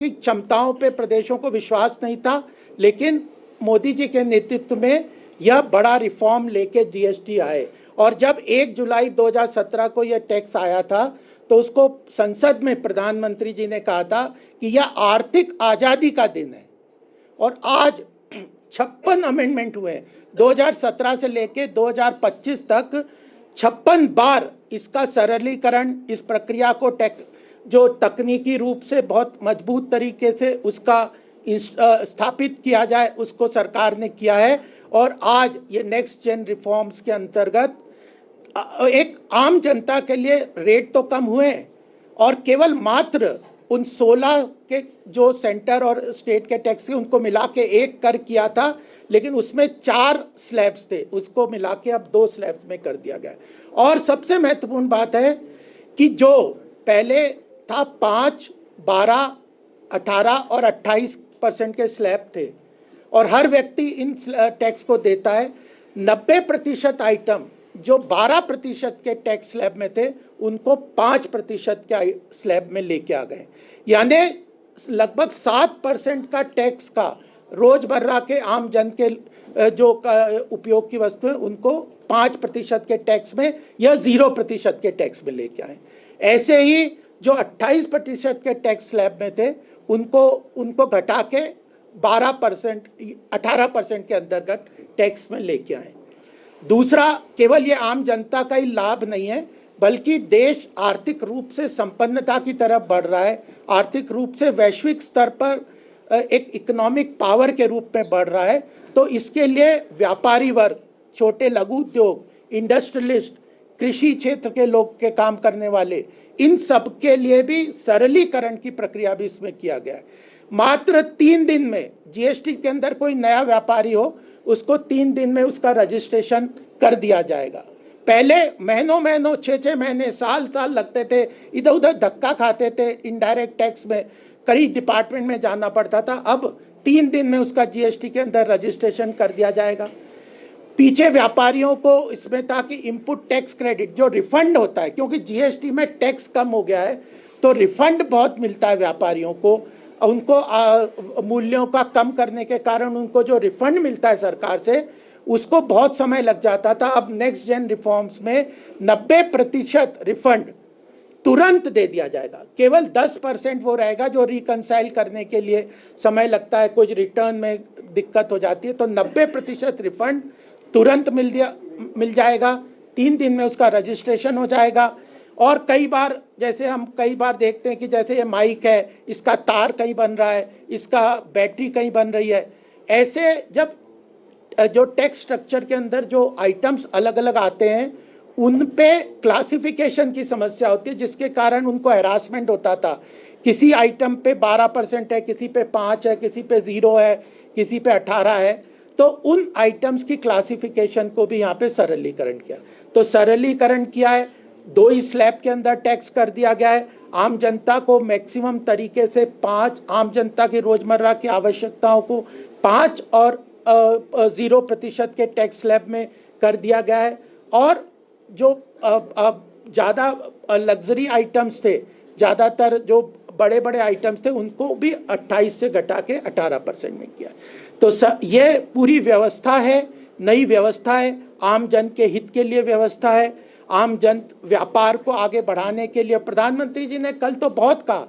की क्षमताओं पे प्रदेशों को विश्वास नहीं था, लेकिन मोदी जी के नेतृत्व में यह बड़ा रिफॉर्म लेके जीएसटी आए। और जब 1 जुलाई 2017 को यह टैक्स आया था तो उसको संसद में प्रधानमंत्री जी ने कहा था कि यह आर्थिक आज़ादी का दिन है। और आज 56 अमेंडमेंट हुए 2017 से लेके 2025 तक 56 बार इसका सरलीकरण, इस प्रक्रिया को जो तकनीकी रूप से बहुत मजबूत तरीके से उसका स्थापित किया जाए, उसको सरकार ने किया है। और आज ये नेक्स्ट जेन रिफॉर्म्स के अंतर्गत एक आम जनता के लिए रेट तो कम हुए और केवल मात्र उन 16 के जो सेंटर और स्टेट के टैक्स के उनको मिला के एक कर किया था, लेकिन उसमें 4 स्लैब्स थे, उसको मिला के अब 2 स्लैब्स में कर दिया गया। और सबसे महत्वपूर्ण बात है कि जो पहले था 5, 12, 18 और 28% के स्लैब थे और हर व्यक्ति इन टैक्स को देता है। 90% आइटम जो 12% के टैक्स स्लैब में थे उनको 5% के स्लैब में लेके आ गए, यानी लगभग 7% का टैक्स का रोजमर्रा के आम जन के जो उपयोग की वस्तुएं उनको 5% के टैक्स में या 0% के टैक्स में लेके आए। ऐसे ही जो 28% के टैक्स स्लैब में थे उनको घटा के 12%, 18% के अंतर्गत टैक्स में लेके आए। दूसरा, केवल ये आम जनता का ही लाभ नहीं है, बल्कि देश आर्थिक रूप से संपन्नता की तरफ बढ़ रहा है, आर्थिक रूप से वैश्विक स्तर पर एक इकोनॉमिक पावर के रूप में बढ़ रहा है। तो इसके लिए व्यापारी वर्ग, छोटे लघु उद्योग, इंडस्ट्रियलिस्ट, कृषि क्षेत्र के लोग के काम करने वाले, इन सब के लिए भी सरलीकरण की प्रक्रिया भी इसमें किया गया है। मात्र 3 दिन में जीएसटी के अंदर कोई नया व्यापारी हो उसको 3 दिन में उसका रजिस्ट्रेशन कर दिया जाएगा। पहले महीनों 6 महीने, साल लगते थे, इधर उधर धक्का खाते थे, इनडायरेक्ट टैक्स में कई डिपार्टमेंट में जाना पड़ता था। अब 3 दिन में उसका जीएसटी के अंदर रजिस्ट्रेशन कर दिया जाएगा। पीछे व्यापारियों को इसमें था कि इनपुट टैक्स क्रेडिट जो रिफंड होता है, क्योंकि जीएसटी में टैक्स कम हो गया है तो रिफंड बहुत मिलता है व्यापारियों को, उनको मूल्यों का कम करने के कारण उनको जो रिफंड मिलता है सरकार से उसको बहुत समय लग जाता था। अब नेक्स्ट जेन रिफॉर्म्स में 90% रिफंड तुरंत दे दिया जाएगा। केवल 10% वो रहेगा जो रिकंसाइल करने के लिए समय लगता है, कुछ रिटर्न में दिक्कत हो जाती है। तो 90% रिफंड तुरंत मिल जाएगा, 3 दिन में उसका रजिस्ट्रेशन हो जाएगा। और कई बार, जैसे हम कई बार देखते हैं कि जैसे ये माइक है, इसका तार कहीं बन रहा है, इसका बैटरी कहीं बन रही है, ऐसे जब जो टैक्स स्ट्रक्चर के अंदर जो आइटम्स अलग अलग आते हैं उन पे क्लासिफिकेशन की समस्या होती है, जिसके कारण उनको हैरासमेंट होता था। किसी आइटम पे 12% है, किसी पे 5 है, किसी पे 0 है, किसी पे 18 है। तो उन आइटम्स की क्लासिफिकेशन को भी यहाँ पे सरलीकरण किया। तो सरलीकरण किया है, 2 ही स्लैब के अंदर टैक्स कर दिया गया है। आम जनता को मैक्सिमम तरीके से 5, आम जनता की रोजमर्रा की आवश्यकताओं को 5 और 0% के टैक्स स्लैब में कर दिया गया है। और जो ज़्यादा लग्जरी आइटम्स थे, ज़्यादातर जो बड़े बड़े आइटम्स थे, उनको भी 28 से घटा के 18% में किया। तो ये पूरी व्यवस्था है, नई व्यवस्था है, आम जन के हित के लिए व्यवस्था है, आम जन व्यापार को आगे बढ़ाने के लिए। प्रधानमंत्री जी ने कल तो बहुत कहा